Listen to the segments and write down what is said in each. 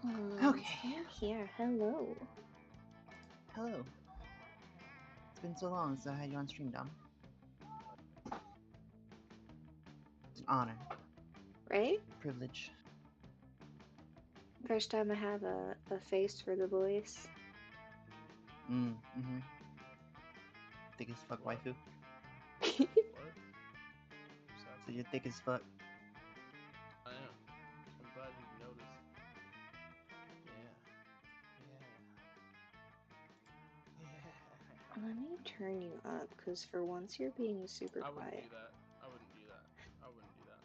Okay. I'm here. Hello. Hello. It's been so long since I had you on stream, Dom. It's an honor, Right? privilege. First time I have a face for the voice. Mm-hmm. Thick as fuck, What? waifu. What? So you're thick as fuck. I am. I'm glad you noticed. Yeah. Let me turn you up, because for once you're being super I wouldn't quiet. do that. I wouldn't do that. I wouldn't do that.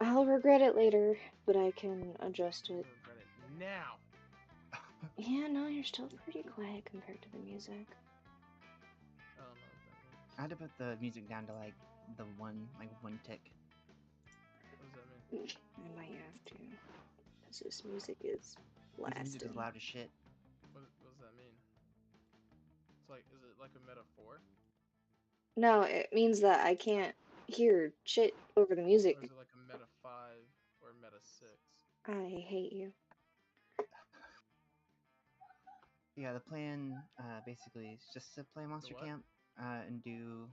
I'll regret it later, but I can adjust I'm it. gonna regret it now. Yeah, no, you're still pretty quiet compared to the music. I don't know what that means. I had to put the music down to like one tick. What does that mean? I might have to, because this music is This music is blasting. loud as shit. What does that mean? It's like, is it like a metaphor? No, it means that I can't hear shit over the music. Or is it like a meta 5 or meta 6? I hate you. Yeah, the plan basically is just to play Monster what? Camp and do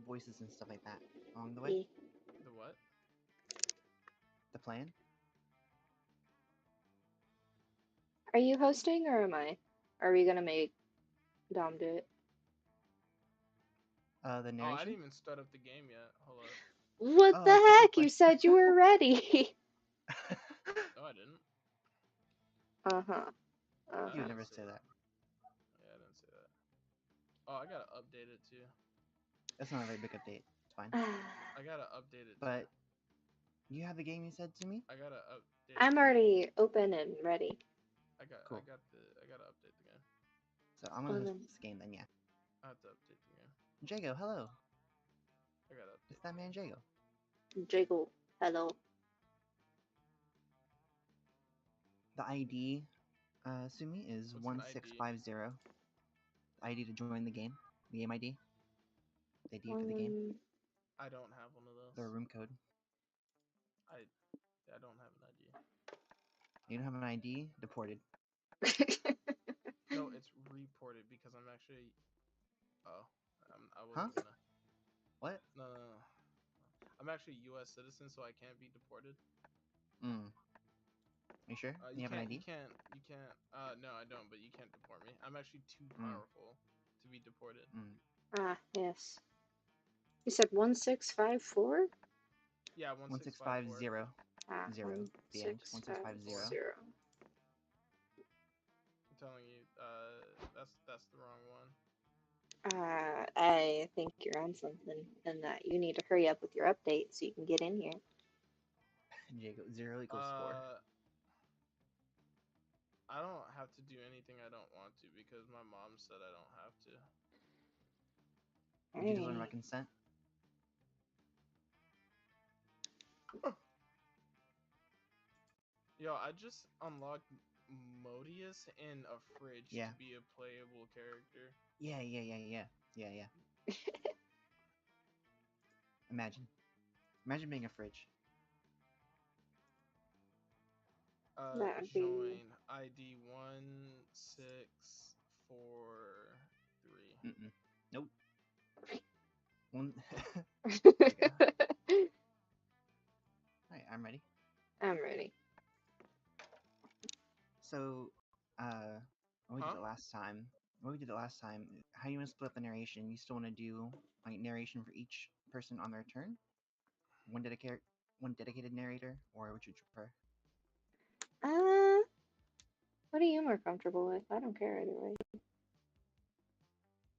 voices and stuff like that along the way. E. The what? The plan? Are you hosting or am I? Are we gonna make Dom do it? The Oh, I narration? didn't even start up the game yet. Hold up. What Oh, the okay, good heck? You question. said you were ready. No, I didn't. Uh-huh. No, You I would Uh-huh. never didn't say say that. that. Yeah, I didn't say that. Oh, I gotta update it too. That's not a very big update. It's fine. I gotta update it too. But you have the game you said to me? I gotta update I'm the. already open and ready. Cool. I gotta update the game. So I'm gonna Oh, host then. this game then, yeah. I have to update the game. Jago, hello. I gotta It's update that the man game. Jago. Jiggle. Hello. The ID, Sumi, is What's an ID? 1650. The ID to join the game. The game ID. The ID for the game. Um, I don't have one of those. The room code. I don't have an ID. You don't have an ID? Deported. No, it's reported because I'm actually. Oh, I Huh? wasn't gonna. What? No. I'm actually a U.S. citizen, so I can't be deported. You sure? You You have an can't. ID? You can't. No, I don't. But you can't deport me. I'm actually too Mm. powerful to be deported. ah, yes. You said 1654? Yeah, 1654. 1650. Ah, 0. The end. 1650. 1650. I'm telling you, that's the wrong one. I think you're on something, and that you need to hurry up with your update so you can get in here. Jago, 0 equals 4. I don't have to do anything I don't want to because my mom said I don't have to. Did you just learn about consent? Yo, I just unlocked Modius in a fridge Yeah. to be a playable character. Yeah. Imagine being a fridge. That would be. Join ID 1643. Nope. One. Alright, I'm ready. I'm ready. So, when we did it last time, how you want to split up the narration? You still want to do like narration for each person on their turn? One dedicated narrator, or would you prefer? What are you more comfortable with? I don't care either way.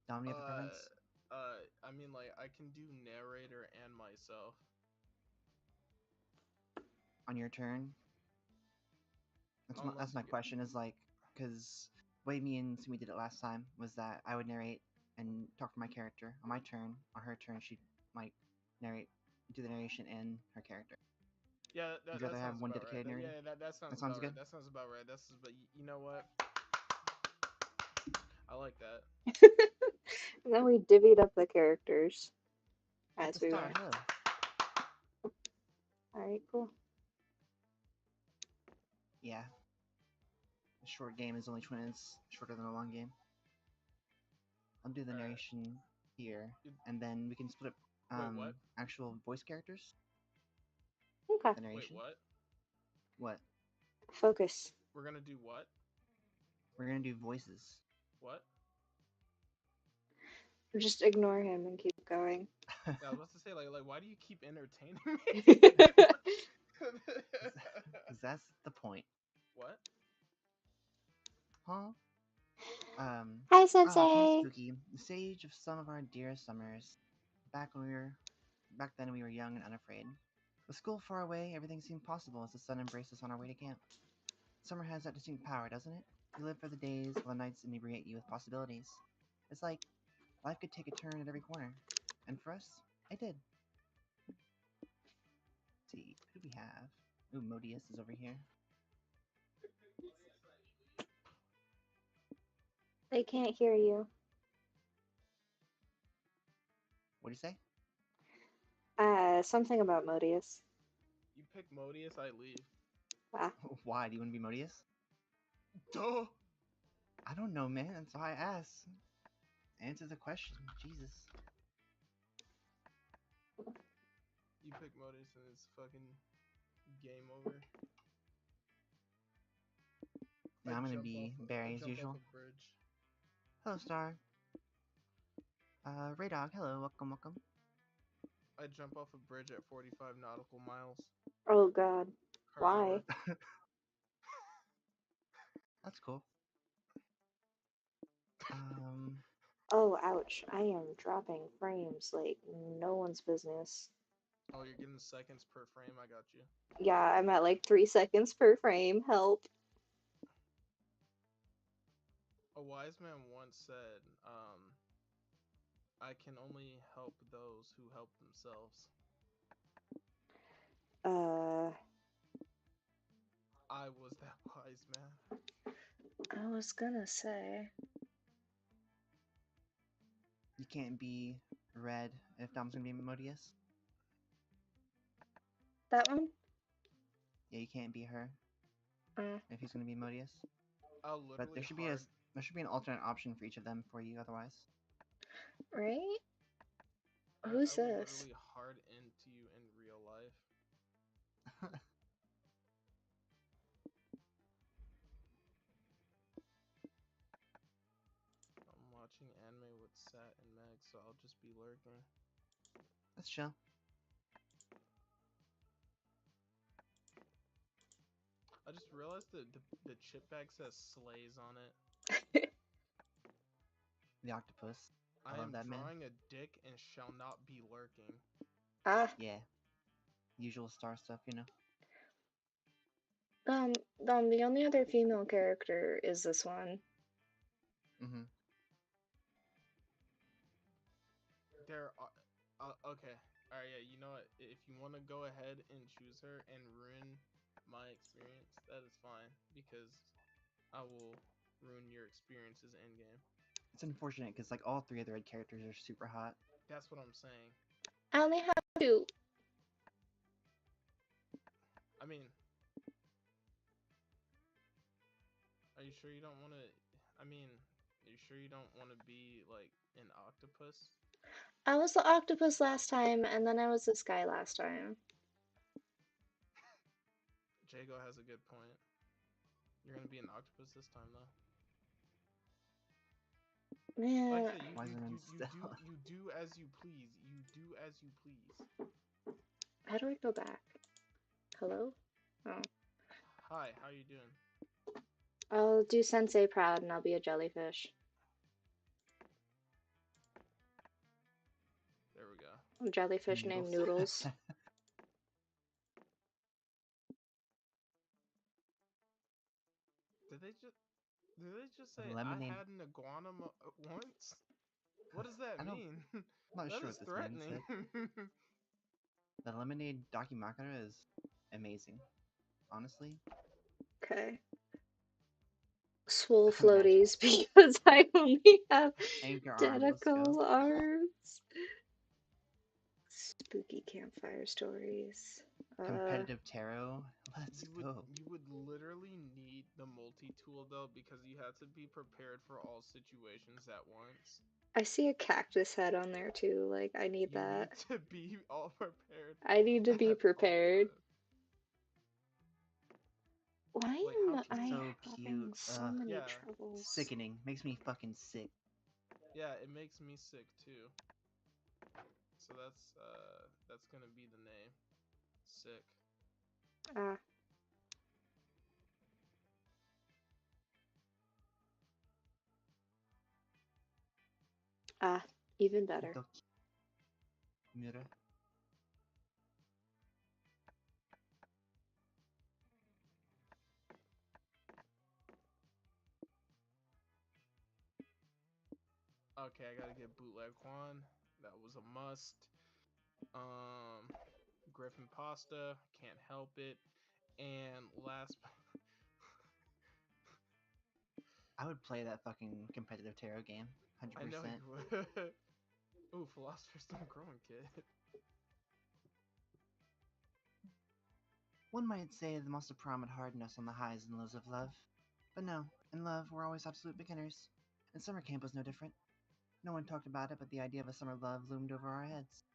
Dom, do you have a preference? I mean, like, I can do narrator and myself. On your turn? That's my question, is like, because the way me and Sumi did it last time was that I would narrate and talk to my character on my turn. On her turn, she'd like do the narration and her character. Yeah, Would you rather have one dedicated narrator? Yeah, that sounds That sounds about good. right. That sounds about right. But you know what? I like that. And then we divvied up the characters At as the we start, went. hello. Alright, cool. Yeah. A short game is only 20 minutes shorter than a long game. I'll do the Alright. narration here, You- and then we can split up Wait, what? actual voice characters. Okay. The Wait, narration. what? What? Focus. We're gonna do what? We're gonna do voices. What? Just ignore him and keep going. Yeah, I was about to say, like, why do you keep entertaining me? Because that's the point. What? Huh? Hi, Hey Sensei. Spooky, the sage of some of our dearest summers. Back then we were young and unafraid. With school far away, everything seemed possible as the sun embraced us on our way to camp. Summer has that distinct power, doesn't it? You live for the days while the nights inebriate you with possibilities. It's like life could take a turn at every corner. And for us, it did. Let's see, who do we have? Ooh, Modius is over here. They can't hear you. What do you say? Something about Modius. You pick Modius, I leave. Ah. Why? Do you want to be Modius? Duh! I don't know, man. That's why I asked. Answer the question. Jesus. You pick Modius and it's fucking game over. Now I'm gonna be Barry as usual. Off a bridge. Hello, Star. Ray Dog, hello, welcome. I jump off a bridge at 45 nautical miles Oh God. per Why? hour. That's cool. Oh, ouch. I am dropping frames like no one's business. Oh, you're getting seconds per frame. I got you. Yeah, I'm at like 3 seconds per frame. Help. A wise man once said, I can only help those who help themselves. I was that wise man. I was gonna say. You can't be Red if Dom's gonna be Modius. That one? Yeah, you can't be her if he's gonna be Modius. I'll But there literally should be an alternate option for each of them for you otherwise. Right? I Who's would this? literally hard into you in real life. I'm watching anime with Sat and Meg, so I'll just be lurking. That's chill. I just realized that the chip bag says Slays on it. The octopus. I love am that man. drawing a dick and shall not be lurking. Ah. Yeah. Usual Star stuff, you know. The only other female character is this one. Mm-hmm. There are, okay. Alright, yeah, you know what? If you want to go ahead and choose her and ruin my experience, that is fine. Because I will ruin your experiences endgame. It's unfortunate because like all three of the red characters are super hot. That's what I'm saying. I only have 2. I mean, are you sure you don't want to? I mean, are you sure you don't want to be like an octopus? I was the octopus last time, and then I was this guy last time. Jago has a good point. You're gonna be an octopus this time, though. Man, Like I said, you do as you please. You do as you please. how do I go back? Hello? Oh. Hi, how you doing? I'll do Sensei proud and I'll be a jellyfish. There we go. A jellyfish named Noodles. Did they just say Lemonade. I had an iguana once? What does that mean? I'm not That sure is what this man threatening. said. The Lemonade Dakimakura is amazing. Honestly. Okay. Swole floaties because I only have Anchor arm, let's tentacle go. arms. Spooky campfire stories. Competitive tarot. Let's go. You would literally need the multi-tool though, because you have to be prepared for all situations at once. I see a cactus head on there too. Like, I need You need that. to be all prepared I need to be at all prepared. times. Why Like how am cute. I So having cute. so many Yeah, troubles? Sickening. Makes me fucking sick. yeah, it makes me sick too. So that's gonna be the name. Sick. Ah, ah, even better. Mira. Okay, I gotta get bootleg Quan. That was a must. Um, Griffin Pasta, can't help it. And last, I would play that fucking competitive tarot game. I know 100%. you would. Ooh, Philosopher's Stone growing kid. One might say the most of prom had hardened us on the highs and lows of love. But no, in love, we're always absolute beginners. And summer camp was no different. No one talked about it, but the idea of a summer love loomed over our heads.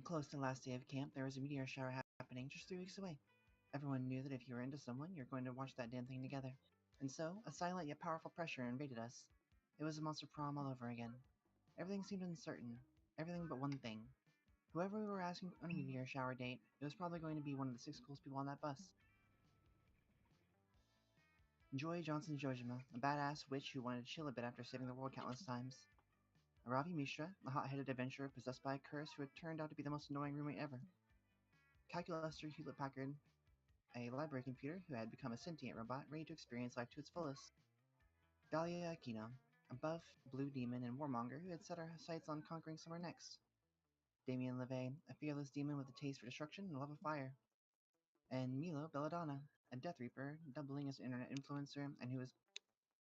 Close to the last day of camp, there was a meteor shower happening just 3 weeks away. Everyone knew that if you were into someone, you're going to watch that damn thing together. And so, a silent yet powerful pressure invaded us. It was a monster prom all over again. Everything seemed uncertain. Everything but one thing. Whoever we were asking on a meteor shower date, it was probably going to be one of the 6 coolest people on that bus. Joy Johnson Jojima, a badass witch who wanted to chill a bit after saving the world countless times. Ravi Mishra, a hot-headed adventurer possessed by a curse who had turned out to be the most annoying roommate ever. Calculuster Hewlett Packard, a library computer who had become a sentient robot ready to experience life to its fullest. Dahlia Aquino, a buff, blue demon and warmonger who had set her sights on conquering somewhere next. Damien LeVay, a fearless demon with a taste for destruction and a love of fire. And Milo Belladonna, a Death Reaper, doubling as an internet influencer and who was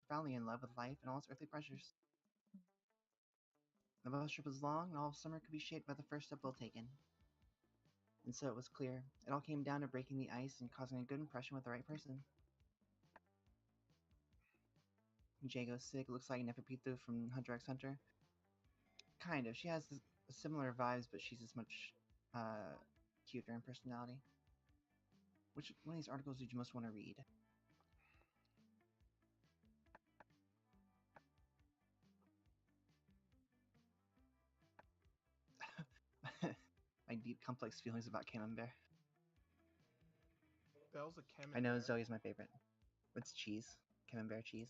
profoundly in love with life and all its earthly pleasures. The bus trip was long, and all of summer could be shaped by the first step well taken. And so it was clear. It all came down to breaking the ice and causing a good impression with the right person. Jago Sig looks like Neferpitou from Hunter x Hunter. Kind of. She has similar vibes, but she's as much cuter in personality. Which one of these articles did you most want to read? My deep, complex feelings about Camembert. That was a I know camembert. Zoe's my favorite. It's cheese. Camembert cheese.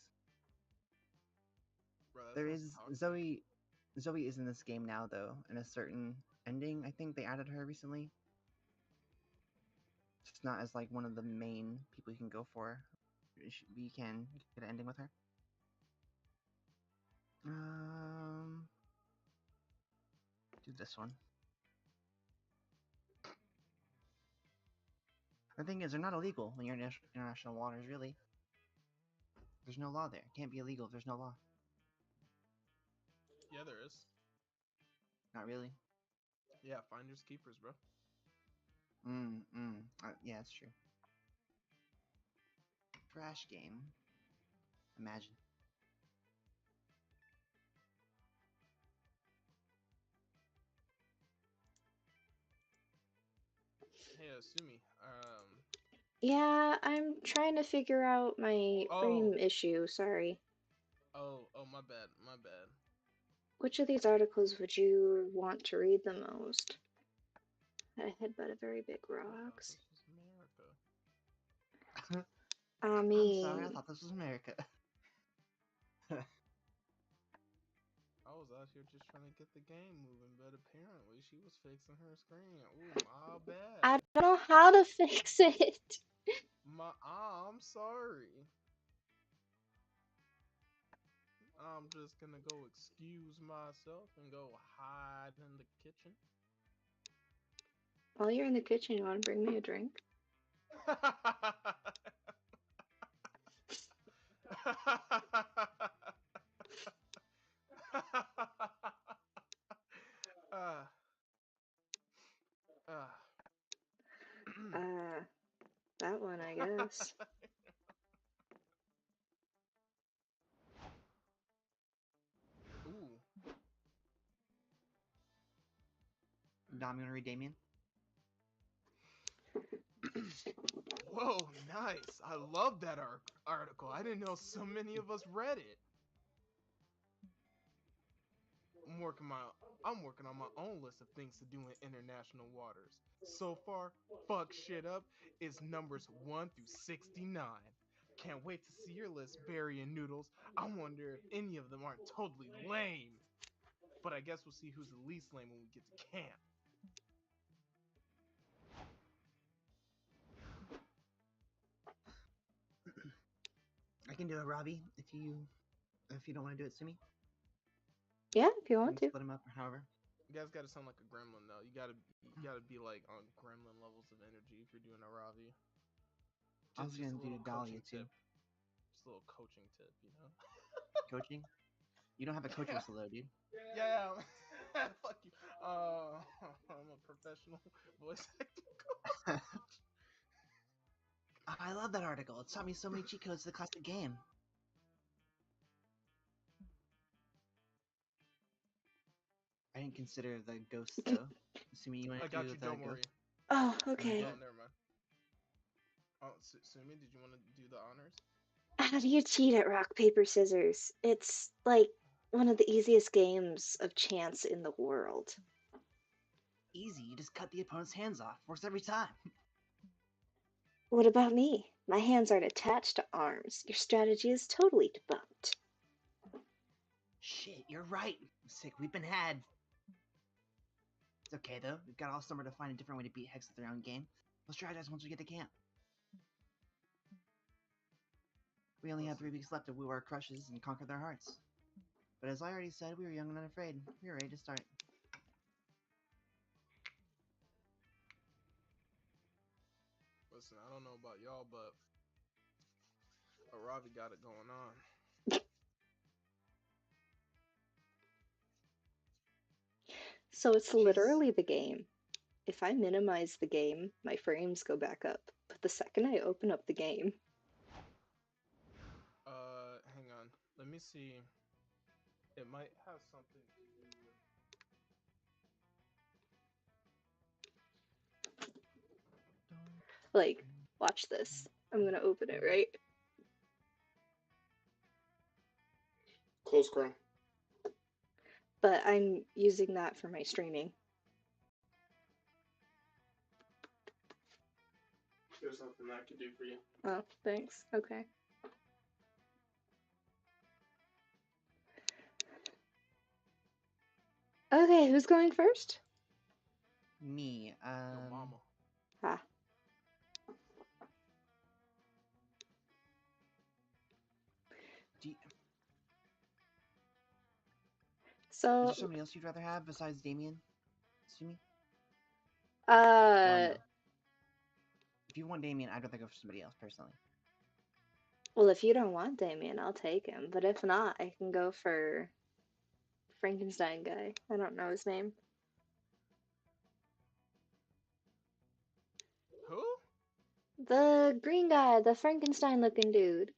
Bro, that There sounds is toxic. Zoe. Zoe is in this game now, though, in a certain ending. I think they added her recently. It's not as like one of the main people you can go for. We can get an ending with her. Um, do this one. The thing is, they're not illegal when you're in international waters. Really, there's no law there. It can't be illegal if there's no law. Yeah, there is. Not really. Yeah, finders keepers, bro. Yeah, it's true. Trash game. Imagine. Hey, Sumi. Yeah, I'm trying to figure out my Oh, frame issue. Sorry. oh, my bad, my bad. Which of these articles would you want to read the most? A headbutt of very big I thought rocks. this was America. I I'm sorry, I mean, thought this was America. I was out here just trying to get the game moving, but apparently she was fixing her screen. Ooh, my I bad. don't know how to fix it. I'm sorry. I'm just gonna go excuse myself and go hide in the kitchen. While you're in the kitchen, you want to bring me a drink? That one, I guess. Ooh. Dom, you want to read Damien? Whoa, nice. I love that article. I didn't know so many of us read it. I'm working my I'm working on my own list of things to do in international waters. So far, fuck shit up is numbers 1 through 69. Can't wait to see your list, Barry and Noodles. I wonder if any of them aren't totally lame. But I guess we'll see who's the least lame when we get to camp. I can do it, Robbie, if you don't want to do it, Sumi. Yeah, if you We want can to. split them up, however. You guys gotta sound like a gremlin though. You gotta be like on gremlin levels of energy if you're doing a Ravi. I was Just gonna a little do Dahlia coaching too. tip. Just a little coaching tip, you know. Coaching? You don't have a coach whistle though, dude. Yeah. Fuck you. I'm a professional voice acting coach. I love that article. It taught me so many cheat codes to the classic game. I didn't consider the ghosts though. Sumi, you want I to got do you. the Don't ghost? worry. Oh, okay. Oh, never mind. Oh, Sumi, did you want to do the honors? How do you cheat at rock, paper, scissors? It's like one of the easiest games of chance in the world. Easy. You just cut the opponent's hands off. Works every time. What about me? My hands aren't attached to arms. Your strategy is totally debunked. Shit, you're right. Sick. We've been had. It's okay though. We've got all summer to find a different way to beat Hex with their own game. We'll strategize once we get to camp. We only have 3 weeks left to woo our crushes and conquer their hearts. But as I already said, we were young and unafraid. We were ready to start. Listen, I don't know about y'all, but Ravi got it going on. So it's She's... literally the game. If I minimize the game, my frames go back up. But the second I open up the game... Hang on. Let me see. It might have something to do with... Like, watch this. I'm gonna open it, right? Close Chrome. But I'm using that for my streaming. There's nothing I can do for you. Oh, thanks. Okay. Okay, who's going first? Me. Your mama. Ah. Is So, there somebody else you'd rather have besides Damien? Sumi? uh, no? If you want Damien, I'd rather go for somebody else, personally. well, if you don't want Damien, I'll take him. But if not, I can go for Frankenstein guy. I don't know his name. Who? The green guy, the Frankenstein looking dude.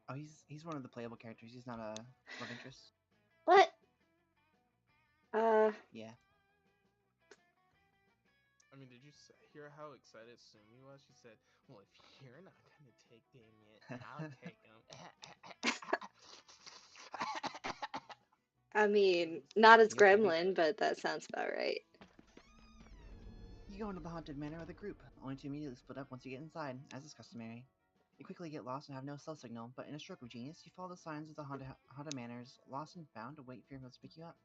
Oh, he's one of the playable characters. He's not a love interest. What? Yeah. I mean, did you hear how excited Sumi was? She said, well, if you're not going to take Damien, I'll take him. I mean, not as You get the big... gremlin, but that sounds about right. You go into the haunted manor with a group, only to immediately split up once you get inside, as is customary. You quickly get lost and have no cell signal, but in a stroke of genius, you follow the signs of the haunted manors, lost and found, to wait for your to pick you up.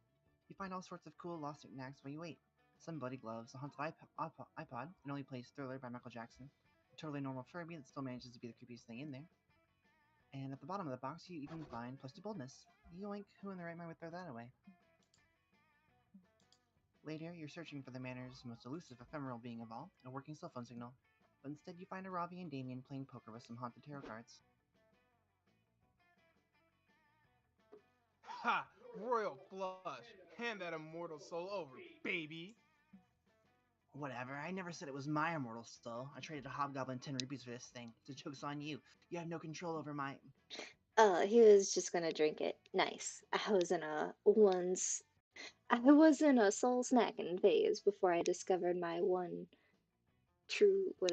You find all sorts of cool lost knickknacks while you wait. Some bloody gloves, a haunted iPod, and only plays Thriller by Michael Jackson, a totally normal Furby that still manages to be the creepiest thing in there. And at the bottom of the box, you even find plus 2 boldness. Yoink, who in their right mind would throw that away? Later, you're searching for the manor's most elusive ephemeral being of all, a working cell phone signal, but instead you find a Robbie and Damien playing poker with some haunted tarot cards. Ha! Royal flush! Hand that immortal soul over, baby! Whatever, I never said it was my immortal soul. I traded a hobgoblin 10 rupees for this thing. The joke's on you. You have no control over my. He was just gonna drink it. Nice. I was in a soul snacking phase before I discovered my what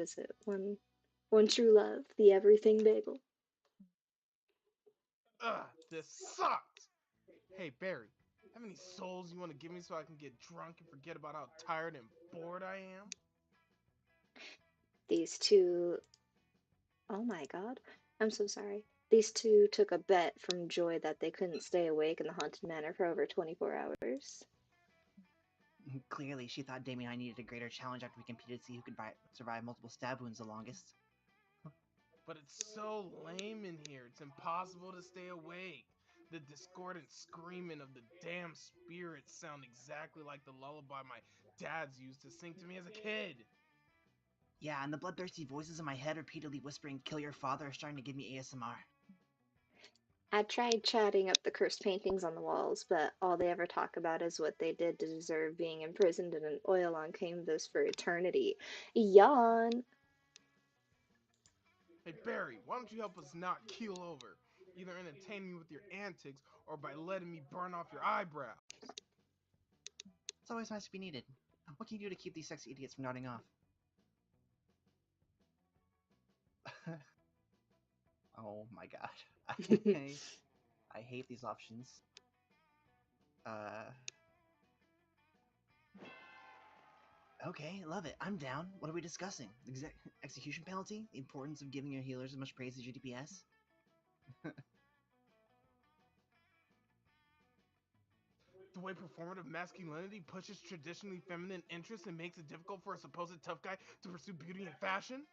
is it? One true love, the everything bagel. Ugh, this sucks. Hey Barry, have any souls you want to give me so I can get drunk and forget about how tired and bored I am? These two, oh my god, I'm so sorry. These two took a bet from Joy that they couldn't stay awake in the haunted manor for over 24 hours. Clearly, she thought Damien and I needed a greater challenge after we competed to see who could survive multiple stab wounds the longest. But it's so lame in here. It's impossible to stay awake. The discordant screaming of the damn spirits sound exactly like the lullaby my dad's used to sing to me as a kid. Yeah, and the bloodthirsty voices in my head repeatedly whispering, "Kill your father," are starting to give me ASMR. I tried chatting up the cursed paintings on the walls, but all they ever talk about is what they did to deserve being imprisoned in an oil on canvas for eternity. Yawn! Hey Barry, why don't you help us not keel over? Either entertain me with your antics or by letting me burn off your eyebrows. It's always nice to be needed. What can you do to keep these sexy idiots from nodding off? Oh my god. I hate these options. Uh. Okay, love it. I'm down. What are we discussing? Execution penalty? The importance of giving your healers as much praise as your DPS? The way performative masculinity pushes traditionally feminine interests and makes it difficult for a supposed tough guy to pursue beauty and fashion?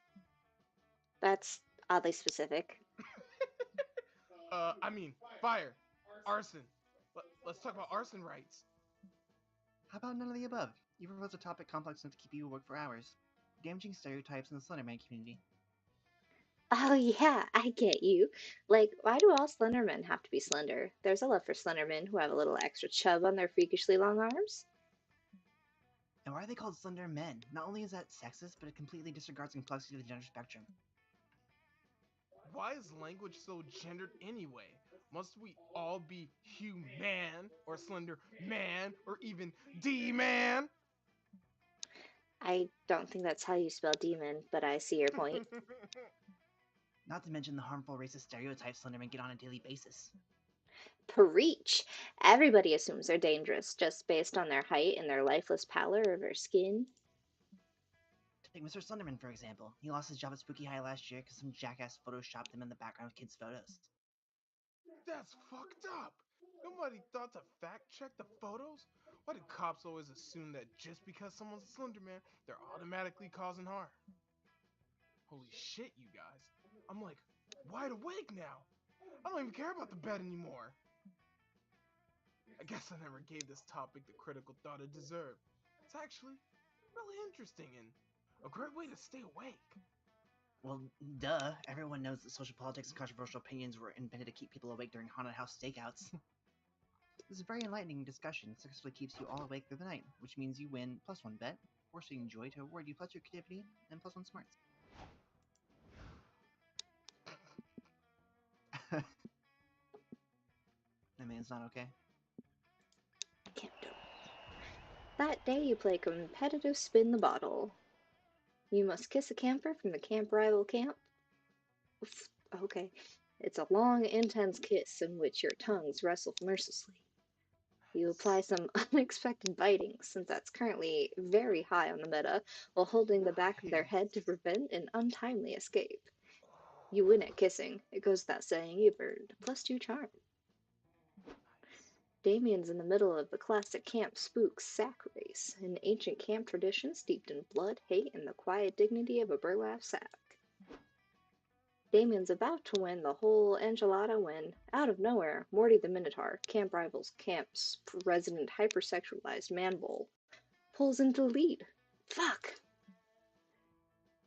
That's oddly specific. I mean, fire, arson. Let's talk about arson rights. How about none of the above? You propose a topic complex enough to keep you awake for hours. Damaging stereotypes in the Slenderman community. Oh, yeah, I get you. Like, why do all Slendermen have to be slender? There's a love for Slendermen who have a little extra chub on their freakishly long arms. And why are they called slender men? Not only is that sexist, but it completely disregards the complexity of the gender spectrum. Why is language so gendered anyway? Must we all be human or slender man or even D-man? I don't think that's how you spell demon, but I see your point. Not to mention the harmful racist stereotypes Slendermen get on a daily basis. Preach! Everybody assumes they're dangerous just based on their height and their lifeless pallor of their skin. Take Mr. Slenderman, for example. He lost his job at Spooky High last year because some jackass photoshopped him in the background of kids' photos. That's fucked up. Nobody thought to fact check the photos? Why do cops always assume that just because someone's a slender man, they're automatically causing harm? Holy shit, you guys. I'm like wide awake now. I don't even care about the bed anymore. I guess I never gave this topic the critical thought it deserved. It's actually really interesting and a great way to stay awake. Well, duh. Everyone knows that social politics and controversial opinions were invented to keep people awake during haunted house stakeouts. This is a very enlightening discussion. Successfully keeps you all awake through the night, which means you win +1 bet, forcing Joy to award you +2 creativity and +1 smarts. That man's not okay. Can't do it. That day you play competitive spin the bottle. You must kiss a camper from the camp rival camp. Okay. It's a long, intense kiss in which your tongues wrestle mercilessly. You apply some unexpected biting, since that's currently very high on the meta, while holding the back of their head to prevent an untimely escape. You win at kissing. It goes without saying you've earned +2 charm. Damien's in the middle of the classic camp spook sack race, an ancient camp tradition steeped in blood, hate, and the quiet dignity of a burlap sack. Damien's about to win the whole enchilada when, out of nowhere, Morty the Minotaur, camp rivals camp's resident hypersexualized man bull, pulls into the lead. Fuck!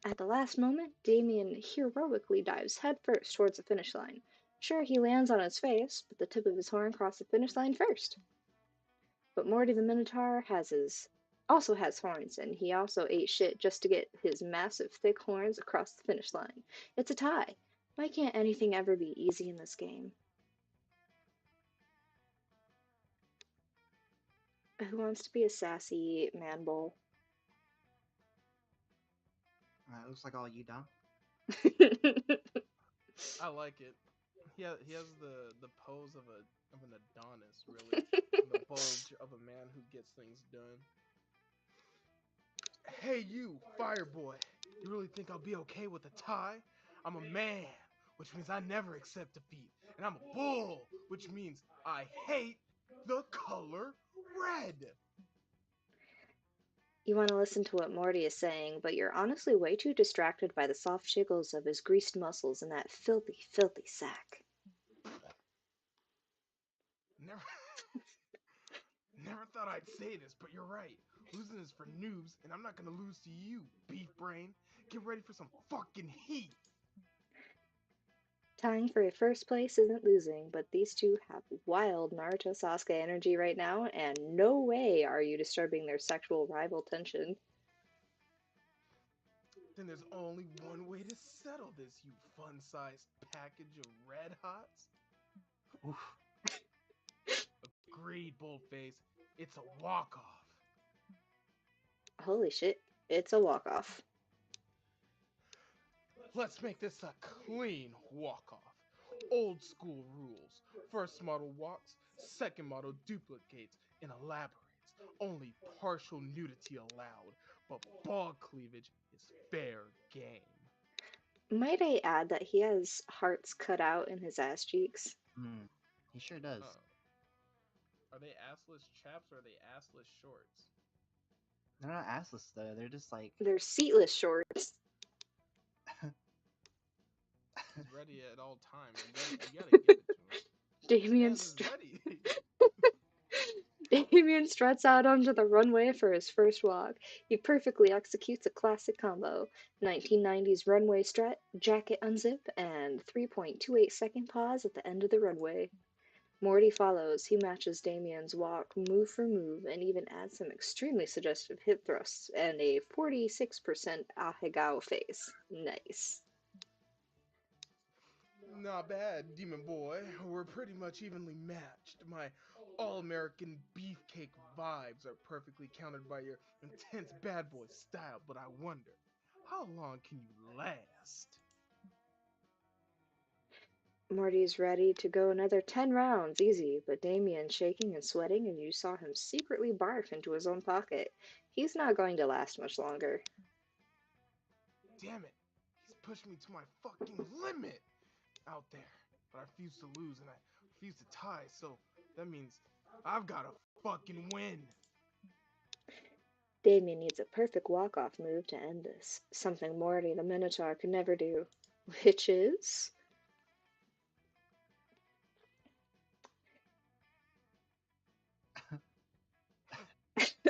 At the last moment, Damien heroically dives headfirst towards the finish line. Sure, he lands on his face, but the tip of his horn crossed the finish line first. But Morty the Minotaur has his also has horns, and he also ate shit just to get his massive, thick horns across the finish line. It's a tie. Why can't anything ever be easy in this game? Who wants to be a sassy man bull? It looks like all you, Dom. I like it. He has the pose of an Adonis, really, and the bulge of a man who gets things done. Hey, you, fire boy. You really think I'll be okay with a tie? I'm a man, which means I never accept defeat. And I'm a bull, which means I hate the color red. You want to listen to what Morty is saying, but you're honestly way too distracted by the soft jiggles of his greased muscles in that filthy, filthy sack. Never, never thought I'd say this, but you're right. Losing is for noobs, and I'm not gonna lose to you, beef brain. Get ready for some fucking heat. Tying for a first place isn't losing, but these two have wild Naruto Sasuke energy right now, and no way are you disturbing their sexual rival tension. Then there's only one way to settle this, you fun-sized package of red hots. Oof. Agreed, Bullface. It's a walk-off. Holy shit, it's a walk-off. Let's make this a clean walk-off. Old school rules. First model walks, second model duplicates and elaborates. Only partial nudity allowed, but ball cleavage is fair game. Might I add that he has hearts cut out in his ass cheeks? He sure does. Are they assless chaps or are they assless shorts? They're not assless though. They're just like They're seatless shorts. He's ready at all times. You gotta give it to him. Damien, Man is ready. Damien struts out onto the runway for his first walk. He perfectly executes a classic combo: 1990s runway strut, jacket unzip, and 3.28-second pause at the end of the runway. Morty follows. He matches Damien's walk move for move and even adds some extremely suggestive hip thrusts and a 46% ahegao face. Nice. Not bad, Demon Boy. We're pretty much evenly matched. My all-American beefcake vibes are perfectly countered by your intense bad boy style, but I wonder, how long can you last? Morty's ready to go another 10 rounds, easy, but Damien's shaking and sweating, and you saw him secretly barf into his own pocket. He's not going to last much longer. Damn it, he's pushing me to my fucking limit out there. But I refuse to lose and I refuse to tie, so that means I've gotta fucking win. Damien needs a perfect walk-off move to end this, something Morty the Minotaur could never do, which is...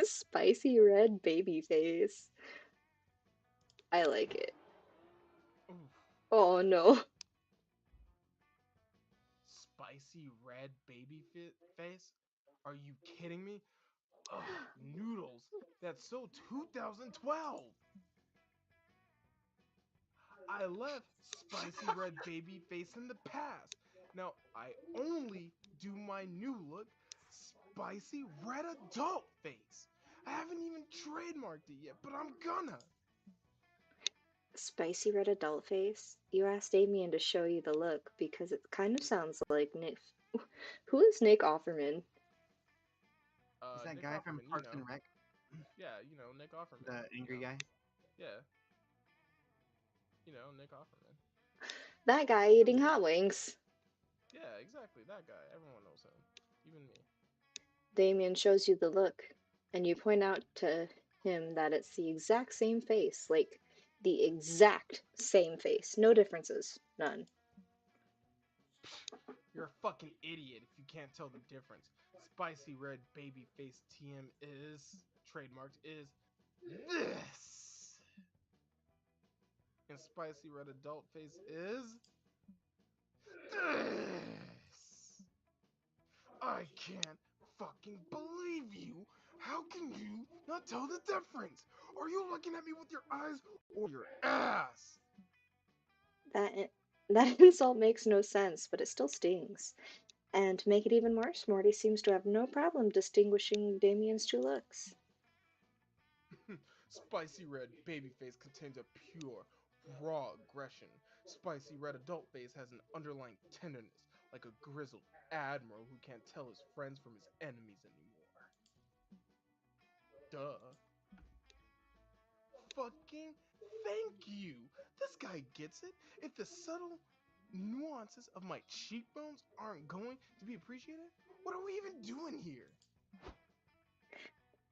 spicy red baby face. I like it. Oof. Oh no. Spicy red baby face? Are you kidding me? Ugh, noodles. That's so 2012. I left spicy red baby face in the past. Now I only do my new look, spicy red adult face. I haven't even trademarked it yet, but I'm gonna. Spicy red adult face? You asked Damien to show you the look because it kind of sounds like Nick. Who is Nick Offerman? is that Nick guy from Offerman, you Parks know. and Rec, Yeah, Nick Offerman. the angry guy? Yeah, Nick Offerman. That guy eating hot wings. Yeah, exactly, that guy. Everyone knows him. Even me. Damien shows you the look, and you point out to him that it's the exact same face. Like, the exact same face. No differences. None. You're a fucking idiot if you can't tell the difference. Spicy red baby face TM is trademarked is this. And spicy red adult face is this. I can't fucking believe you How can you not tell the difference? Are you looking at me with your eyes or your ass? That insult makes no sense, but it still stings. And to make it even worse, Morty seems to have no problem distinguishing Damien's two looks. Spicy red baby face contains a pure, raw aggression. Spicy red adult face has an underlying tenderness, like a grizzled admiral who can't tell his friends from his enemies anymore. Duh. Fucking thank you. This guy gets it. If the subtle nuances of my cheekbones aren't going to be appreciated, what are we even doing here?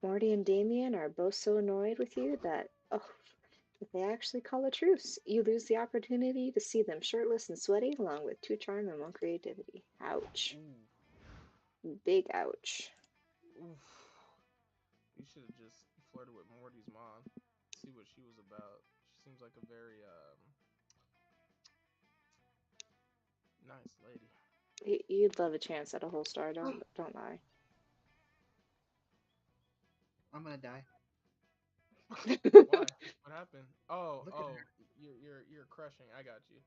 Morty and Damien are both so annoyed with you that, oh, if they actually call a truce, you lose the opportunity to see them shirtless and sweaty, along with two charm and one creativity. Ouch. Ooh, Big ouch. oof. You should have just flirted with Morty's mom. See what she was about. She seems like a very nice lady. You'd love a chance at a whole star, don't lie. I'm gonna die. Why? What happened? Oh, Look at oh, her. you're crushing. I got you.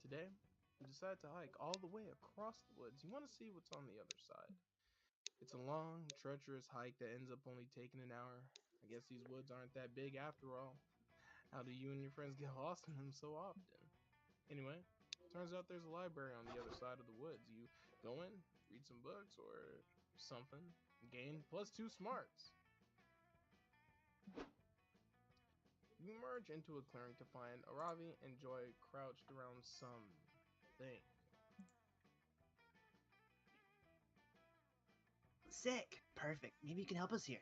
Today, we decided to hike all the way across the woods. You want to see what's on the other side? It's a long, treacherous hike that ends up only taking an hour. I guess these woods aren't that big after all. How do you and your friends get lost in them so often? Anyway, turns out there's a library on the other side of the woods. You go in, read some books or something, gain +2 smarts. You emerge into a clearing to find Aravi and Joy crouched around something. Sick. Perfect. Maybe you can help us here.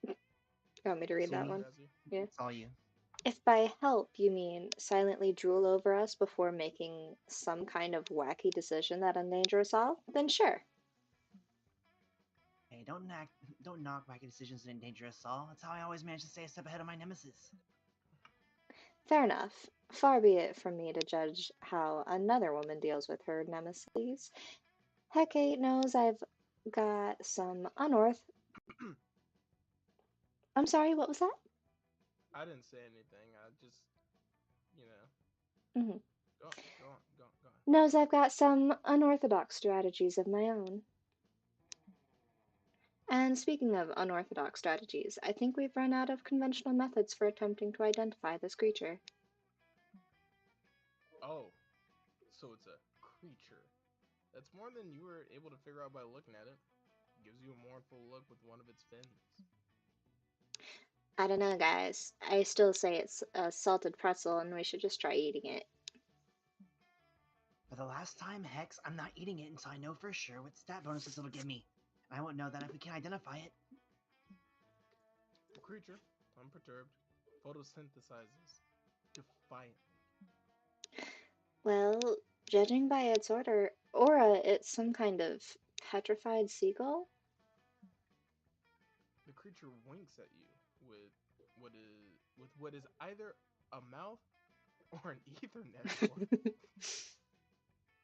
You want me to read So that we, one? Jazzy. Yeah. it's all you. If by help you mean silently drool over us before making some kind of wacky decision that endangers us all, then sure. Hey, don't knock wacky decisions and endanger us all. That's how I always manage to stay a step ahead of my nemesis. Fair enough. Far be it from me to judge how another woman deals with her nemesis. Hecate knows I've got some unorth. I'm sorry, what was that? I didn't say anything. I just, you know, Hmm. go on. Knows I've got some unorthodox strategies of my own. And speaking of unorthodox strategies, I think we've run out of conventional methods for attempting to identify this creature. Oh, so it's a creature. That's more than you were able to figure out by looking at it. Gives you a mournful look with one of its fins. I don't know, guys. I still say it's a salted pretzel and we should just try eating it. For the last time, Hex, I'm not eating it until I know for sure what stat bonuses it'll give me. And I won't know that if we can't identify it. The creature, unperturbed, photosynthesizes defiantly. Well, judging by its aura, it's some kind of petrified seagull? The creature winks at you with what is either a mouth or an Ethernet cord.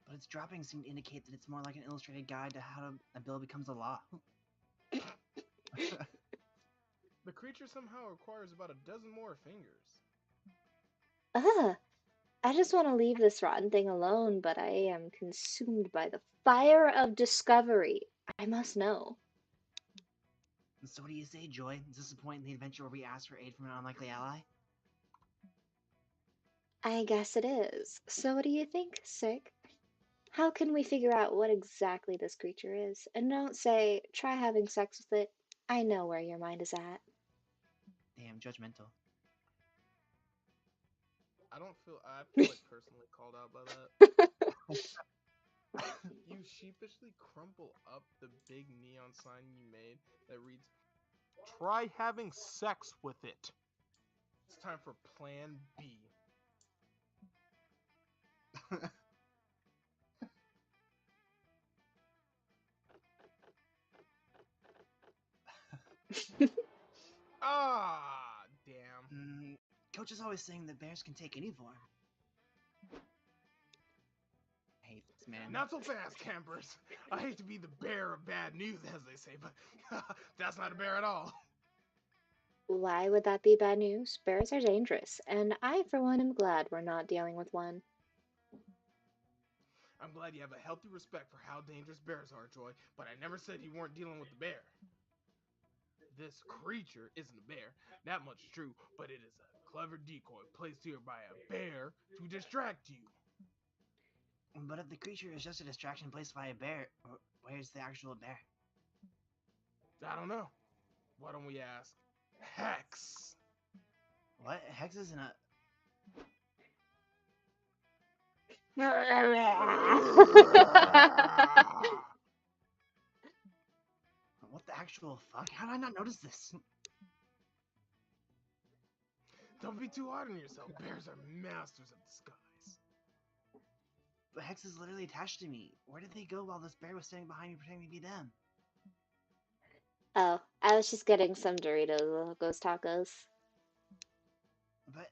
But its droppings seem to indicate that it's more like an illustrated guide to how a bill becomes a law. The creature somehow requires about a dozen more fingers. Ugh! I just want to leave this rotten thing alone, but I am consumed by the fire of discovery. I must know. And so what do you say, Joy? Is this the point in the adventure where we ask for aid from an unlikely ally? I guess it is. So what do you think, Sick? How can we figure out what exactly this creature is? And don't say, try having sex with it. I know where your mind is at. Damn, judgmental. I feel like personally called out by that. You sheepishly crumple up the big neon sign you made that reads, "Try having sex with it." It's time for Plan B. Ah, damn. Coach is always saying that bears can take any form. I hate this man. Not so fast, campers. I hate to be the bearer of bad news, as they say, but that's not a bear at all. Why would that be bad news? Bears are dangerous, and I, for one, am glad we're not dealing with one. I'm glad you have a healthy respect for how dangerous bears are, Joy, but I never said you weren't dealing with the bear. This creature isn't a bear, that much is true, but it is a clever decoy placed here by a bear to distract you. But if the creature is just a distraction placed by a bear, where's the actual bear? I don't know. Why don't we ask Hex? What? Hex isn't a... What the actual fuck? How did I not notice this? Don't be too hard on yourself. Bears are masters of disguise. But Hex is literally attached to me. Where did they go while this bear was standing behind me pretending to be them? Oh, I was just getting some Doritos, Ghost Tacos. But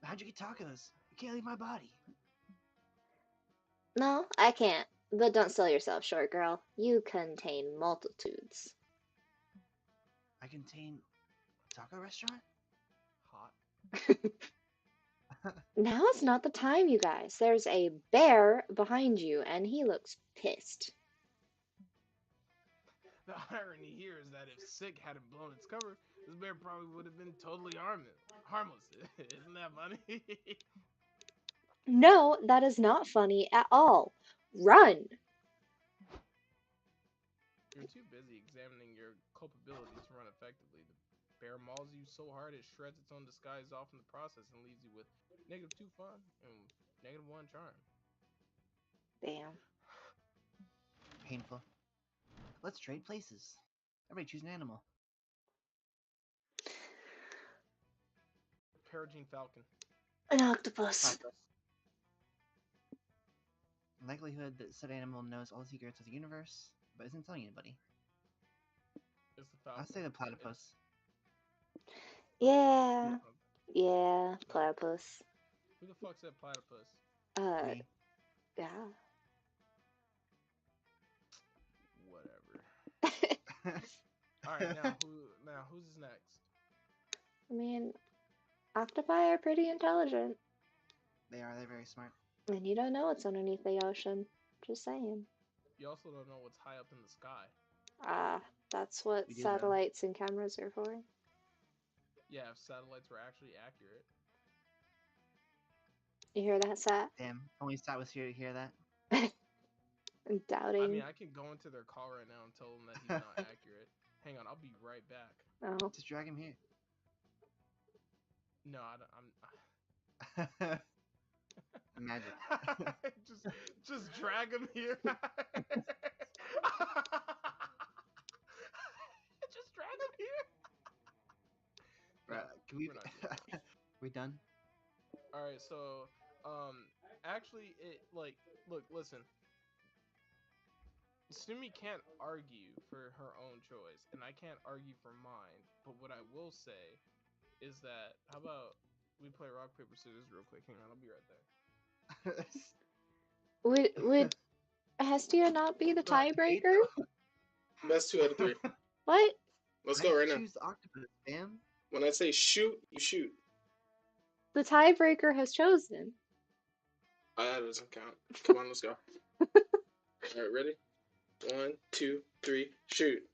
how'd you get tacos? You can't leave my body. No, I can't. But don't sell yourself short, girl. You contain multitudes. I contain a taco restaurant? Hot. Now is not the time, you guys. There's a bear behind you, and he looks pissed. The irony here is that if Sick hadn't blown its cover, this bear probably would have been totally harmless. Isn't that funny? No, that is not funny at all. Run! You're too busy examining your culpability to run effectively. The bear mauls you so hard it shreds its own disguise off in the process and leaves you with -2 fun and -1 charm. Damn. Painful. Let's trade places. Everybody choose an animal. Perigene falcon. An octopus. Platypus. Likelihood that said animal knows all the secrets of the universe, but isn't telling anybody. It's the falcon. I'll say the platypus. Yeah. Yeah, platypus. Who the fuck said platypus? Me. Yeah. Whatever. Alright, now who's next? I mean, octopi are pretty intelligent. They're very smart. And you don't know what's underneath the ocean. Just saying. You also don't know what's high up in the sky. Ah, that's what We do, though. satellites and cameras are for. Yeah, if satellites were actually accurate. You hear that, Sat? Damn, only Sat was here to hear that. I'm doubting. I mean, I can go into their call right now and tell them that he's not accurate. Hang on, I'll be right back. Oh. Just drag him here. No, I'm Magic. just drag him here. Just drag him here. Bruh, can we... we're not doing that. We done? All right, so actually, look, listen. Sumi can't argue for her own choice, and I can't argue for mine. But what I will say is that, how about we play rock paper scissors real quick? Hang on, I'll be right there. Would Hestia not be the tiebreaker? Best 2 out of 3. What? Let's go right now. Choose octopus, fam. When I say shoot, you shoot. The tiebreaker has chosen. That doesn't count. Come on, let's go. Alright, ready? 1, 2, 3, shoot.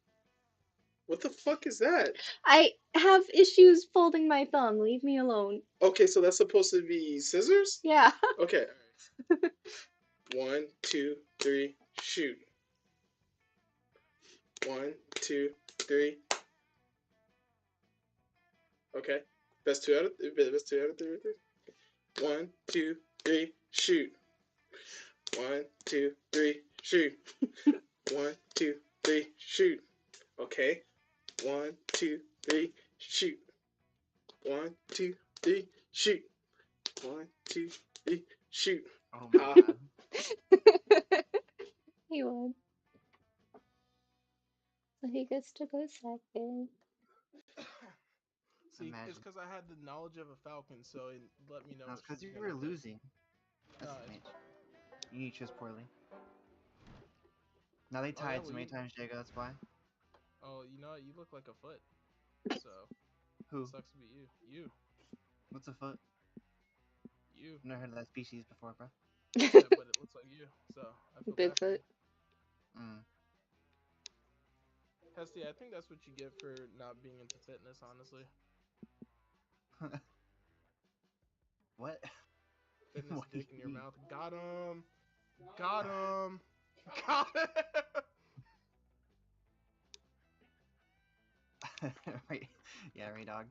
What the fuck is that? I have issues folding my thumb. Leave me alone. Okay, so that's supposed to be scissors? Yeah. Okay. 1, 2, 3, shoot. 1, 2, 3. Okay. Best 2 out of 3 right there. 1, 2, 3, shoot. 1, 2, 3, shoot. 1, 2, 3, shoot. Okay. 1, 2, 3, shoot. 1, 2, 3, shoot. 1, 2, 3, shoot. Oh my god. He won. So he gets to go second. See, Imagine. it's because I had the knowledge of a falcon, so it let me know. That's if because she's you gonna were pick. losing. No, Man, You chose poorly. Now they Oh yeah, tied well so many you. times, Jago. That's why. Oh, you know what? You look like a foot. So Who? sucks to be you. You. What's a foot? You. Never heard of that species before, bro. Yeah, but it looks like you. So I feel bad for Bigfoot. you. Mm. Hestia, I think that's what you get for not being into fitness, honestly. What? Fitness What do dick you in your mean? mouth. Got him. Got him. Got him. Right. Yeah, right, dog.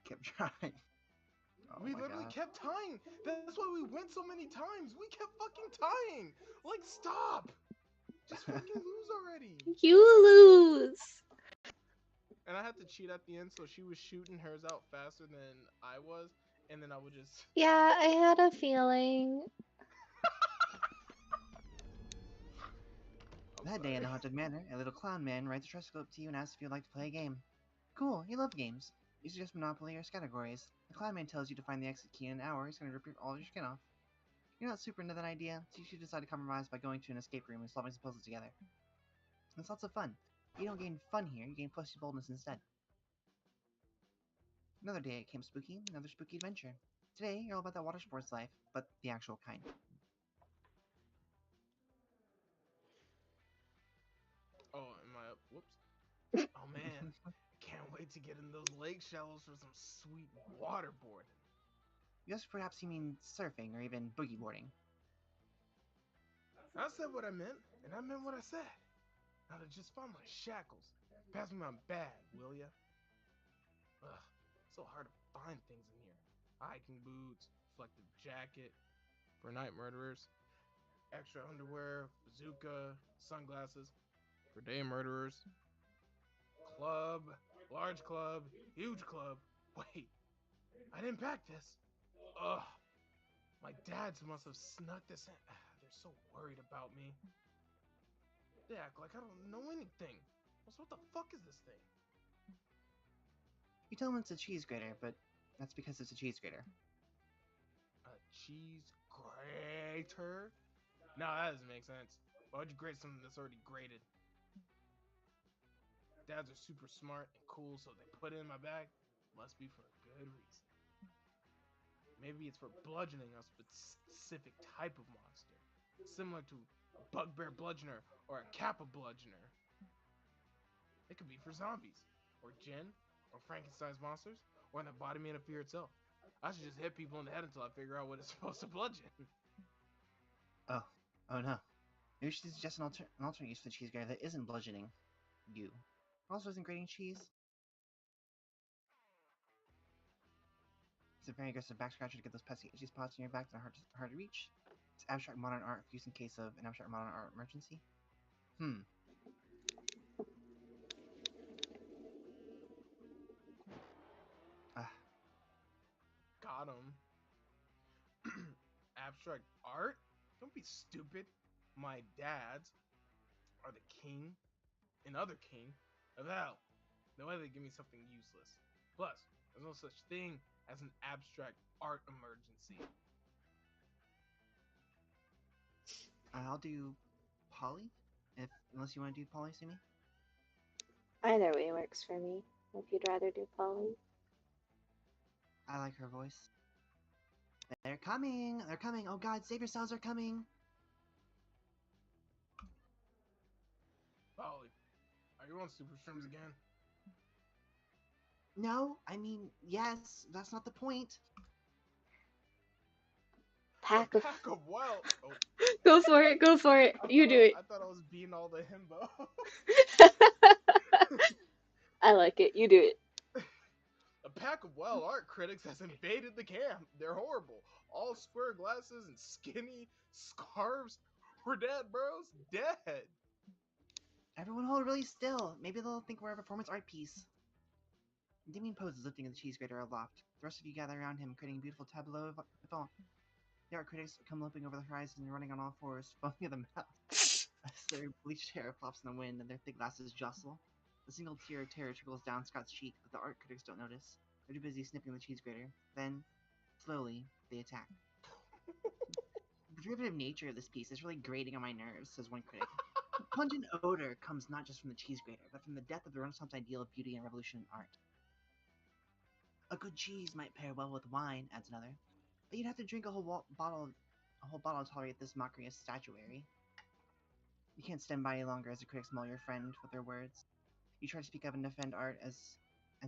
Kept trying. Oh We my literally god. kept tying. That's why we went so many times. We kept fucking tying. Like, stop. Just fucking lose already. You lose. And I had to cheat at the end, so she was shooting hers out faster than I was, and then I would just. Yeah, I had a feeling. I'm That day in sorry. the haunted manor, a little clown man rides a tricycle up to you and asks if you'd like to play a game. Cool, you love games. You suggest Monopoly or categories. The clown man tells you to find the exit key in an hour. He's going to rip all your skin off. You're not super into that idea, so you decide to compromise by going to an escape room and solving some puzzles together. It's lots of fun. You don't gain fun here, you gain plus boldness instead. Another day at Camp Spooky, another spooky adventure. Today, you're all about that water sports life, but the actual kind. Oh, am I up? Whoops. Oh man, can't wait to get in those lake shallows for some sweet waterboarding. Yes, perhaps you mean surfing or even boogie boarding. I said what I meant, and I meant what I said. Now to just find my shackles. Pass me my bag, will ya? Ugh, so hard to find things in here. Hiking boots, reflective jacket for night murderers, extra underwear, bazooka, sunglasses for day murderers, club, large club, huge club. Wait, I didn't pack this. Ugh, my dads must have snuck this in. They're so worried about me. They act like I don't know anything. So what the fuck is this thing? You tell them it's a cheese grater, but that's because it's a cheese grater. A cheese grater? No, that doesn't make sense. Why would you grate something that's already grated? Dads are super smart and cool, so they put it in my bag. Must be for a good reason. Maybe it's for bludgeoning a specific type of monster, similar to a bugbear bludgeoner or a kappa bludgeoner. It could be for zombies, or jinn, or Frankenstein's monsters, or the body made of fear itself. I should just hit people in the head until I figure out what it's supposed to bludgeon. Oh. Oh no. Maybe we should suggest an alternate use for the cheese grater that isn't bludgeoning you. Also isn't grating cheese. It's a very aggressive back scratcher to get those pesky itchy spots in your back that are hard to reach. It's abstract modern art used in case of an abstract modern art emergency. Ah, Got him. Abstract art? Don't be stupid. My dads are the king and other king of hell. No way they give me something useless. Plus, there's no such thing as an abstract art emergency. I'll do Polly, unless you want to do Polly, Sumi. Either way works for me. If you'd rather do Polly. I like her voice. They're coming! They're coming! Oh god, save yourselves, they're coming! Polly, are you on super shrooms again? No, I mean, yes, that's not the point. A Pack of. pack of wild. Oh, Go for it, go for it. You do it. I thought I was being all the himbo. I like it. You do it. A pack of wild art critics has invaded the camp. They're horrible. All square glasses and skinny scarves. We're dead, bros. Dead. Everyone hold really still. Maybe they'll think we're a performance art piece. Damien poses lifting the cheese grater aloft. The rest of you gather around him, creating a beautiful tableau of thought. The art critics come loping over the horizon and running on all fours, foaming at the mouth. As their bleached hair flops in the wind and their thick glasses jostle. A single tear of terror trickles down Scott's cheek, but the art critics don't notice. They're too busy sniffing the cheese grater. Then, slowly, they attack. The derivative nature of this piece is really grating on my nerves, says one critic. The pungent odor comes not just from the cheese grater, but from the death of the Renaissance ideal of beauty and revolution in art. A good cheese might pair well with wine, adds another, but you'd have to drink a whole bottle to tolerate this mockery of statuary. You can't stand by any longer as the critics maul your friend with their words. You try to speak up and defend art as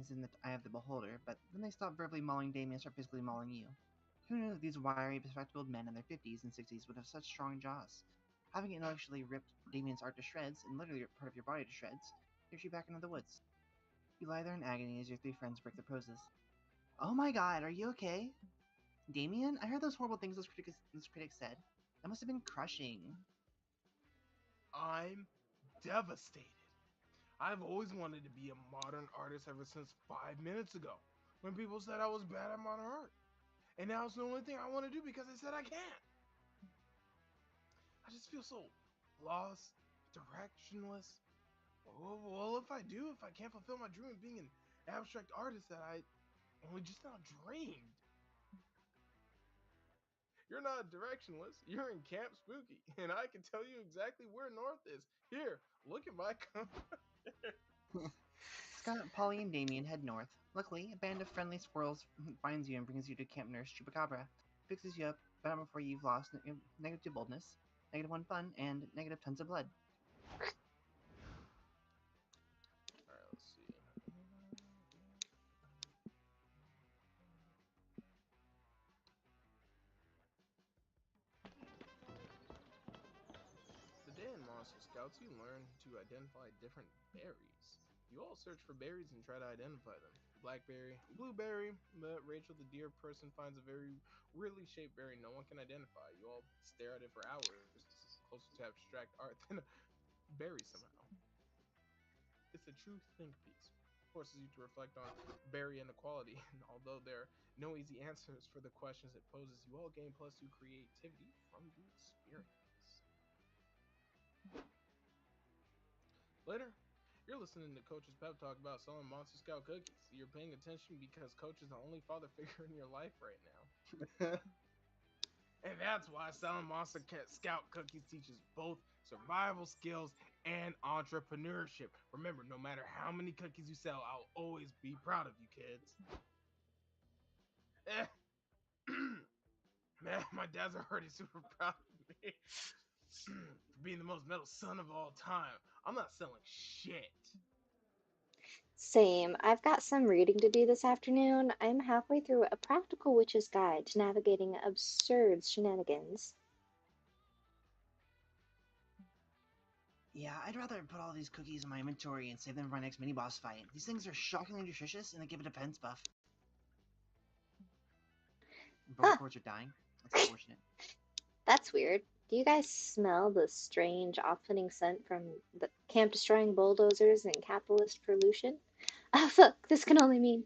in the eye of the beholder, but then they stop verbally mauling Damien and start physically mauling you. Who knew that these wiry, bespectacled men in their 50s and 60s would have such strong jaws? Having intellectually ripped Damien's art to shreds, and literally ripped part of your body to shreds, here's you back into the woods. You lie there in agony as your three friends break their poses. Oh my god, are you okay? Damien, I heard those horrible things those critics said. That must have been crushing. I'm devastated. I've always wanted to be a modern artist ever since 5 minutes ago, when people said I was bad at modern art. And now it's the only thing I want to do because they said I can't. I just feel so lost, directionless. Well, if I can't fulfill my dream of being an abstract artist that I only just now dreamed. You're not directionless. You're in Camp Spooky, and I can tell you exactly where north is. Here, look at my Scott, Polly, and Damien head north. Luckily, a band of friendly squirrels finds you and brings you to Camp Nurse Chupacabra, fixes you up, but not before you've lost negative boldness, -1 fun, and -tons of blood. Alright, let's see. The day in Monster Scouts, you learn to identify different berries. You all search for berries and try to identify them. Blackberry, blueberry, but Rachel the deer person finds a very weirdly shaped berry no one can identify. You all stare at it for hours. This is closer to abstract art than a berry somehow. It's a true think piece. Forces you to reflect on berry inequality, and although there are no easy answers for the questions it poses, you all gain +2 creativity from the experience. Later, you're listening to Coach's pep talk about selling Monster Scout cookies. You're paying attention because Coach is the only father figure in your life right now. And that's why selling Monster Scout cookies teaches both survival skills and entrepreneurship. Remember, no matter how many cookies you sell, I'll always be proud of you, kids. Man, my dad's already super proud of me for being the most metal son of all time. I'm not selling shit. Same. I've got some reading to do this afternoon. I'm halfway through A Practical Witch's Guide to Navigating Absurd Shenanigans. Yeah, I'd rather put all these cookies in my inventory and save them for my next mini-boss fight. These things are shockingly nutritious and they give a defense buff. Vocal Huh, cords are dying. That's unfortunate. that's weird. Do you guys smell the strange off-putting scent from the camp-destroying bulldozers and capitalist pollution? Ah, fuck, this can only mean...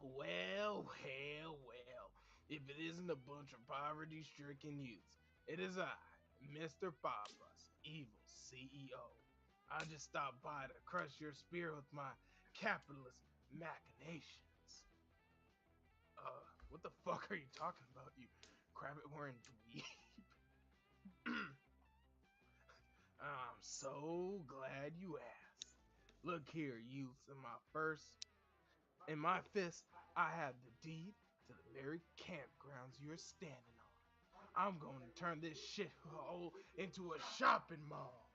Well. If it isn't a bunch of poverty-stricken youths, it is I, Mr. Papa's evil CEO. I just stopped by to crush your spirit with my capitalist machinations. What the fuck are you talking about, you crabbit-wearing dweeb? I'm so glad you asked. Look here, youths, in my fist, I have the deed to the very campgrounds you're standing on. I'm going to turn this shithole into a shopping mall.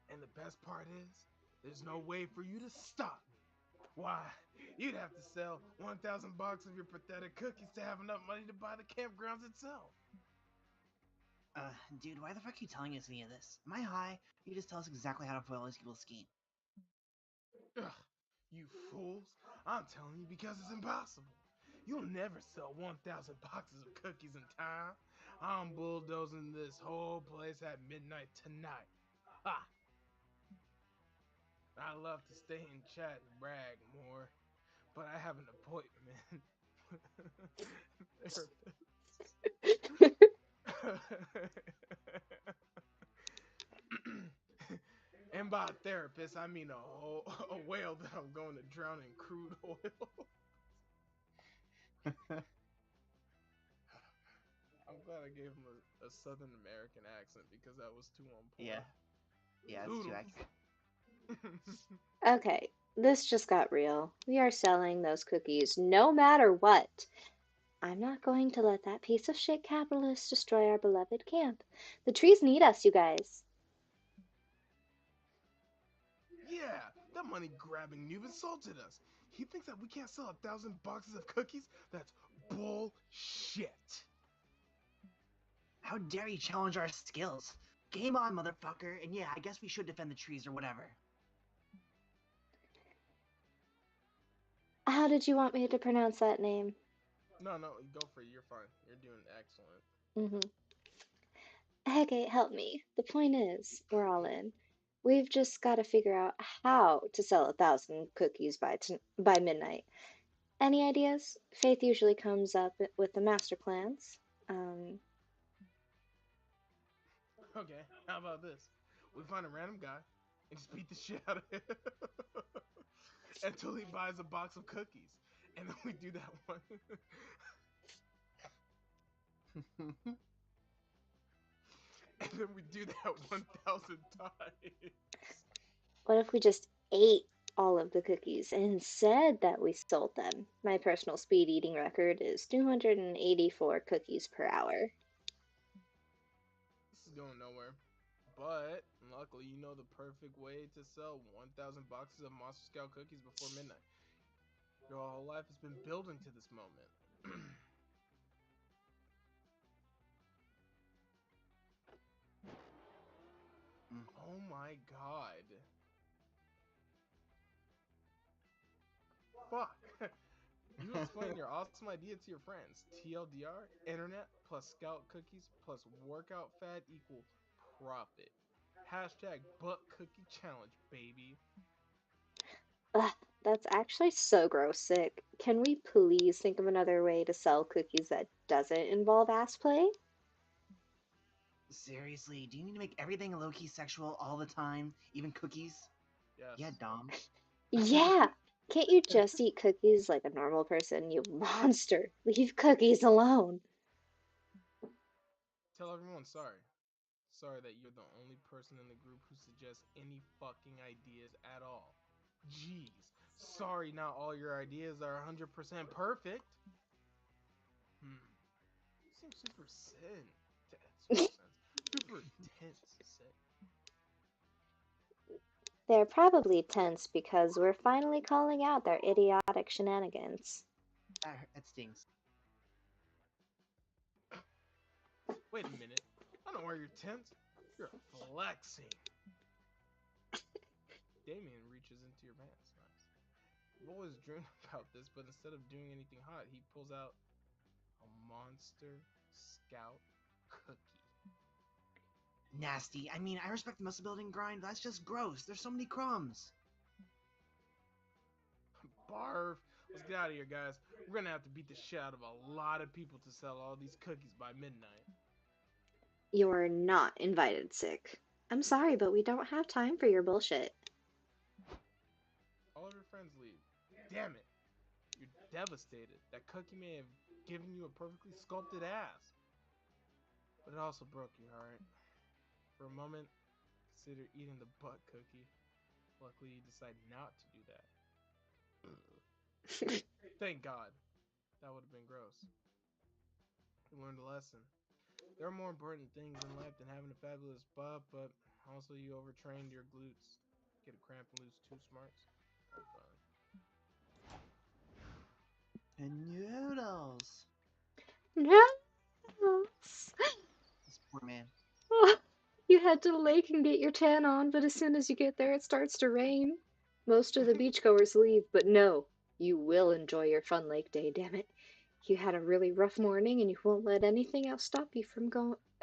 And the best part is, there's no way for you to stop me. Why, you'd have to sell 1,000 boxes of your pathetic cookies to have enough money to buy the campgrounds itself. Dude, why the fuck are you telling us any of this? Am I high? You just tell us exactly how to foil this evil scheme. Ugh, you fools. I'm telling you because it's impossible. You'll never sell 1,000 boxes of cookies in time. I'm bulldozing this whole place at midnight tonight. Ha! I love to stay and chat and brag more, but I have an appointment with a therapist. And by a therapist, I mean a whale that I'm going to drown in crude oil. I'm glad I gave him a Southern American accent because that was too on point. Yeah, it's too accurate. Okay, this just got real. We are selling those cookies no matter what. I'm not going to let that piece of shit capitalist destroy our beloved camp. The trees need us, you guys. Yeah, that money grabbing noob insulted us. He thinks that we can't sell 1,000 boxes of cookies? That's bullshit. How dare you challenge our skills? Game on, motherfucker. And yeah, I guess we should defend the trees or whatever. How did you want me to pronounce that name? No, go for it. You're fine. You're doing excellent. Okay, help me. The point is, we're all in. We've just got to figure out how to sell 1,000 cookies by midnight. Any ideas? Faith usually comes up with the master plans. Um, Okay, how about this? We find a random guy and just beat the shit out of him until he buys a box of cookies. And then we do that one. And then we do that 1,000 times. what if we just ate all of the cookies and said that we sold them? My personal speed eating record is 284 cookies per hour. This is going nowhere. But luckily, you know the perfect way to sell 1,000 boxes of Monster Scout cookies before midnight. Your whole life has been building to this moment. Oh my god. Fuck. You explain your awesome idea to your friends. TLDR, internet plus scout cookies plus workout fad equal profit. Hashtag butt cookie challenge, baby. Ugh, that's actually so gross sick. Can we please think of another way to sell cookies that doesn't involve ass play? Seriously, do you need to make everything low-key sexual all the time? Even cookies? Yes. Yeah, Dom. Yeah! Can't you just eat cookies like a normal person, you monster? Leave cookies alone. Tell everyone sorry. Sorry that you're the only person in the group who suggests any fucking ideas at all. Jeez. Sorry not all your ideas are 100% perfect. Seems super super tense, sick. They're probably tense because we're finally calling out their idiotic shenanigans. That stings. Wait a minute. I know why you're tense. You're flexing. Damien reaches into your pants. Nice. I've always dreamed about this, but instead of doing anything hot, he pulls out a Monster Scout cookie. Nasty. I mean, I respect the muscle building grind, but that's just gross. There's so many crumbs. Barf. Let's get out of here, guys. We're gonna have to beat the shit out of a lot of people to sell all these cookies by midnight. You're not invited, Sick. I'm sorry, but we don't have time for your bullshit. All of your friends leave. Damn it. You're devastated. That cookie may have given you a perfectly sculpted ass. But it also broke your heart. For a moment, consider eating the butt cookie. Luckily, you decide not to do that. Thank God. That would have been gross. You learned a lesson. There are more important things in life than having a fabulous butt, but also you overtrained your glutes. Get a cramp and lose 2 smarts. Fun. And noodles. No! This poor man. You head to the lake and get your tan on, but as soon as you get there, it starts to rain. Most of the beachgoers leave, but no, you will enjoy your fun lake day, damn it. You had a really rough morning and you won't let anything else stop you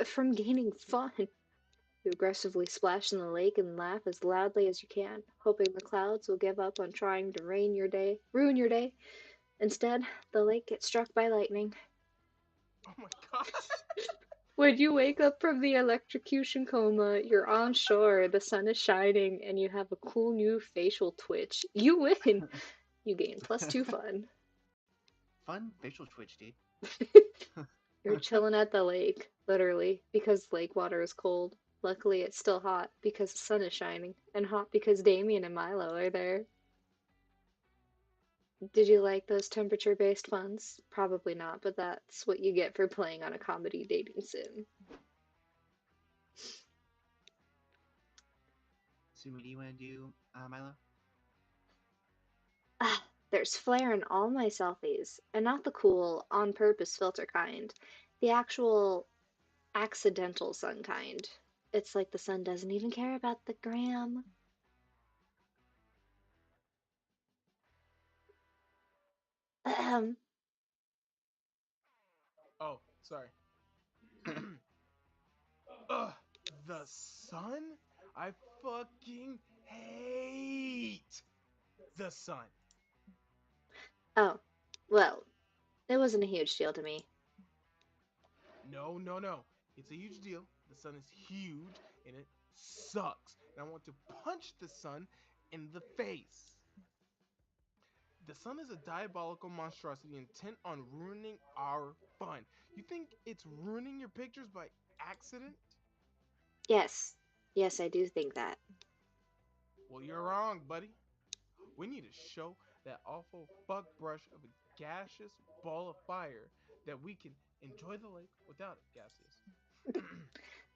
from gaining fun. You aggressively splash in the lake and laugh as loudly as you can, hoping the clouds will give up on trying to ruin your day. Instead, the lake gets struck by lightning. Oh my God. When you wake up from the electrocution coma, you're on shore, the sun is shining, and you have a cool new facial twitch. You win! You gain +2 fun. Fun facial twitch, dude. You're chilling at the lake, literally, because lake water is cold. Luckily, it's still hot because the sun is shining, and hot because Damien and Milo are there. Did you like those temperature-based funs? Probably not, but that's what you get for playing on a comedy dating sim. So what do you want to do, Milo? Ah, there's flair in all my selfies, and not the cool, on-purpose filter kind. The actual, accidental sun kind. It's like the sun doesn't even care about the gram. Ahem. Oh, sorry. Ugh, the sun? I fucking hate the sun. Oh, well, it wasn't a huge deal to me. No, no, no. It's a huge deal. The sun is huge and it sucks. And I want to punch the sun in the face. The sun is a diabolical monstrosity intent on ruining our fun. You think it's ruining your pictures by accident? Yes, yes, I do think that. Well, you're wrong, buddy. We need to show that awful fuck brush of a gaseous ball of fire that we can enjoy the lake without it gaseous.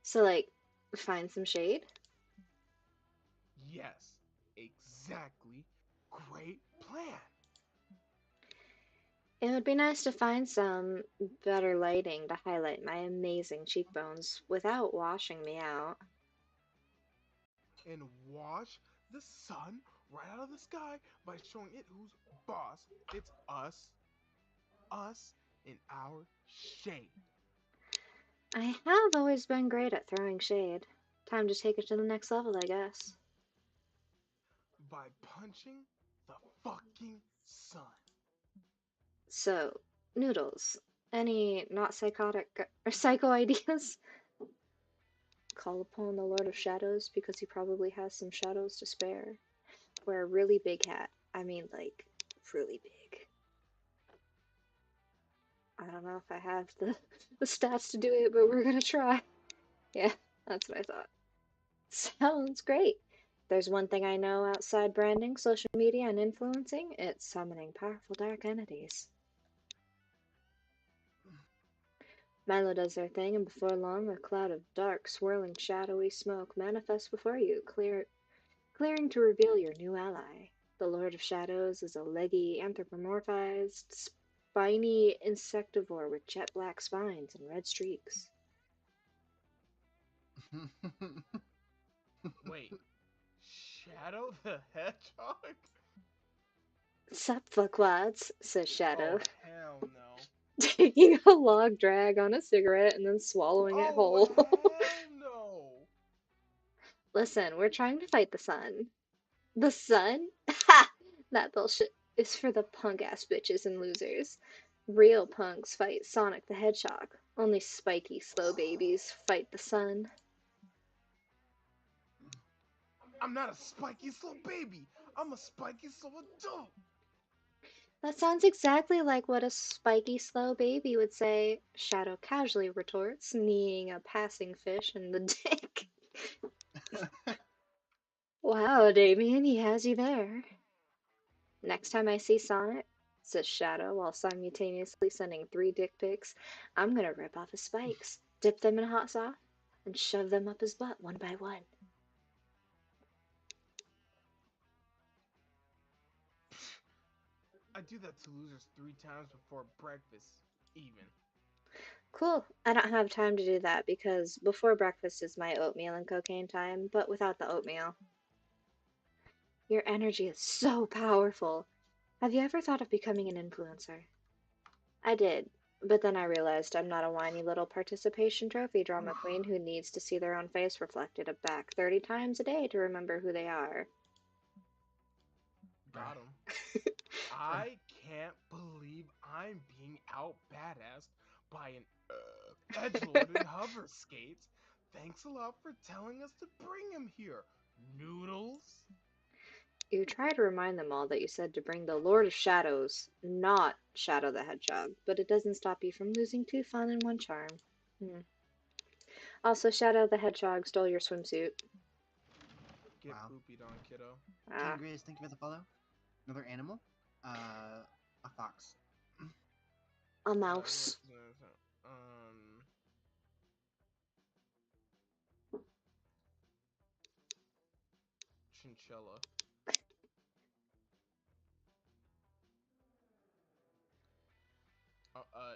So, like, find some shade? Yes, exactly. Great plan. It would be nice to find some better lighting to highlight my amazing cheekbones without washing me out. And wash the sun right out of the sky by showing it who's boss. It's us in our shade. I have always been great at throwing shade. Time to take it to the next level, I guess. By punching the fucking sun. So, Noodles, any not psychotic or psycho ideas? Call upon the Lord of Shadows because he probably has some shadows to spare. Wear a really big hat. I mean, like, really big. I don't know if I have the stats to do it, but we're gonna try. Yeah, that's what I thought. Sounds great. There's one thing I know outside branding, social media, and influencing, it's summoning powerful dark entities. Milo does their thing, and before long, a cloud of dark, swirling, shadowy smoke manifests before you, clearing to reveal your new ally. The Lord of Shadows is a leggy, anthropomorphized, spiny insectivore with jet black spines and red streaks. Wait, Shadow the Hedgehog? Sup, fuckwads, says Oh, Shadow, hell no. taking a log drag on a cigarette and then swallowing it Oh, whole. hell no. Listen, we're trying to fight the sun. The sun? Ha! That bullshit is for the punk ass bitches and losers. Real punks fight Sonic the Hedgehog. Only spiky, slow babies fight the sun. I'm not a spiky slow baby. I'm a spiky slow adult. That sounds exactly like what a spiky, slow baby would say, Shadow casually retorts, kneeing a passing fish in the dick. Wow, Damien, he has you there. Next time I see Sonic, says Shadow while simultaneously sending 3 dick pics, I'm gonna rip off his spikes, dip them in hot sauce, and shove them up his butt one by one. I do that to losers 3 times before breakfast, even. Cool. I don't have time to do that because before breakfast is my oatmeal and cocaine time, but without the oatmeal. Your energy is so powerful. Have you ever thought of becoming an influencer? I did, but then I realized I'm not a whiny little participation trophy drama queen who needs to see their own face reflected back 30 times a day to remember who they are. Got him. I can't believe I'm being out badassed by an Edgelord and Hover Skates. Thanks a lot for telling us to bring him here. Noodles. You try to remind them all that you said to bring the Lord of Shadows, not Shadow the Hedgehog, but it doesn't stop you from losing two fun and one charm. Hmm. Also, Shadow the Hedgehog stole your swimsuit. Get Wow. poopied on, kiddo. Ah, King think of the follow. Another animal. A fox. a mouse. Um, Chinchilla.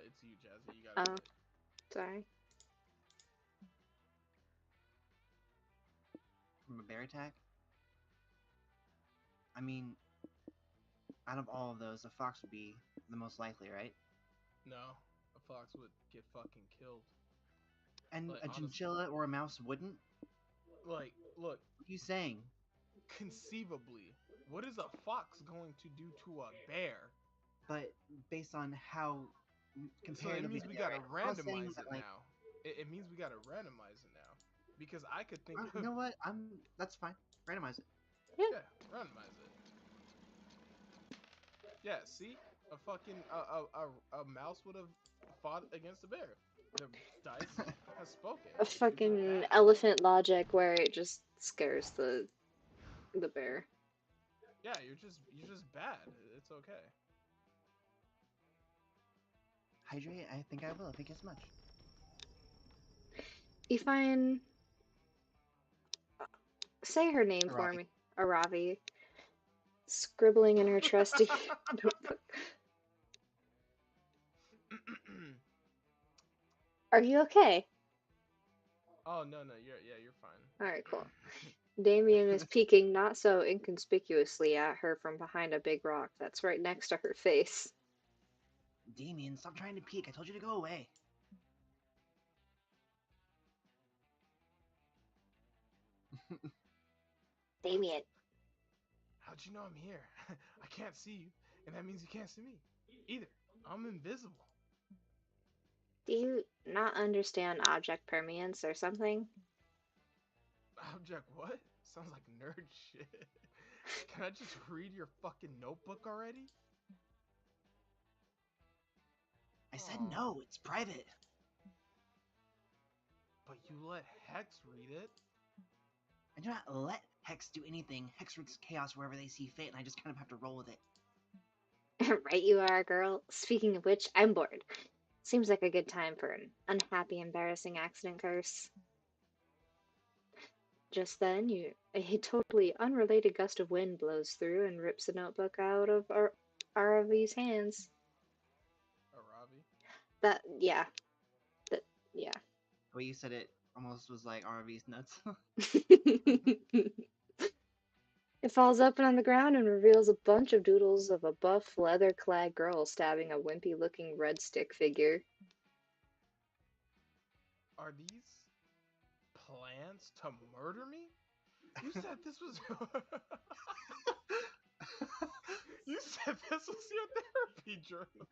It's you, Jazzy. You gotta do Oh, it. sorry. From a bear attack. I mean, out of all of those, a fox would be the most likely, right? No, a fox would get fucking killed. And Like a honestly, chinchilla or a mouse wouldn't? look, What are you saying? conceivably, what is a fox going to do to a bear? But based on how So it comparatively means we they are gotta right now, I was saying randomize that it like, now. It means we gotta randomize it now, because I could think you of know what? That's fine. Randomize it. Yeah. yeah, randomize it. Yeah, see, a mouse would have fought against a bear. The dice has spoken. A You're just fucking bad. elephant logic where it just scares the bear. Yeah, you're just bad. It's okay. Hydrate? I think I will. Thank you so much. You find, say her name for Arabi. me, Aravi, scribbling in her trusty notebook. Are you okay? Oh no, you're fine. Alright, cool. Damien is peeking not so inconspicuously at her from behind a big rock that's right next to her face. Damien, stop trying to peek. I told you to go away. Damien. How'd you know I'm here? I can't see you, and that means you can't see me either. I'm invisible. Do you not understand object permanence or something? Object what? Sounds like nerd shit. Can I just read your fucking notebook already? I said Aw, no. It's private. but you let Hex read it. I do not let Hex do anything. Hex wreaks chaos wherever they see fit, and I just kind of have to roll with it. Right you are, girl. Speaking of which, I'm bored. Seems like a good time for an unhappy, embarrassing accident curse. Just then, a totally unrelated gust of wind blows through and rips the notebook out of Aravi's hands. Arabi. Yeah, that, yeah. The way you said it almost was like RV's nuts. It falls open on the ground and reveals a bunch of doodles of a buff, leather-clad girl stabbing a wimpy-looking red stick figure. Are these plans to murder me? You said this was. You said this was your therapy journal.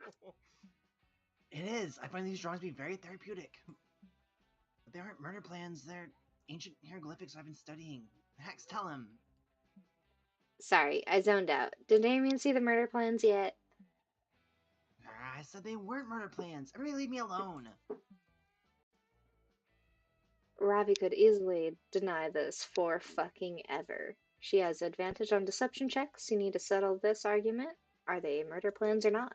It is. I find these drawings to be very therapeutic. But they aren't murder plans. They're ancient hieroglyphics I've been studying. Hex, tell him. Sorry, I zoned out. Did Damien see the murder plans yet? I said they weren't murder plans. Everybody leave me alone. Ravi could easily deny this for fucking ever. She has advantage on deception checks. You need to settle this argument. Are they murder plans or not?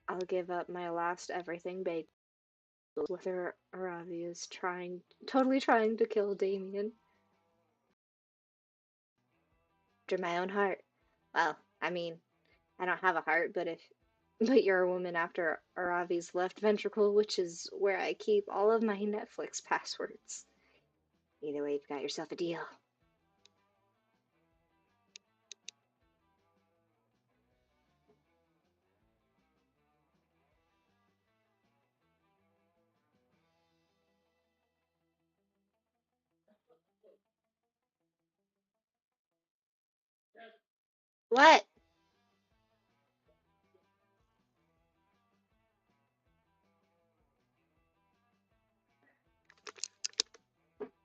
I'll give up my last everything bagel with her. Ravi is totally trying to kill Damien. After my own heart. Well, I mean, I don't have a heart, but you're a woman after Aravi's left ventricle, which is where I keep all of my Netflix passwords. Either way, you've got yourself a deal. What?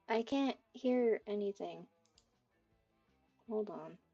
I can't hear anything. Hold on.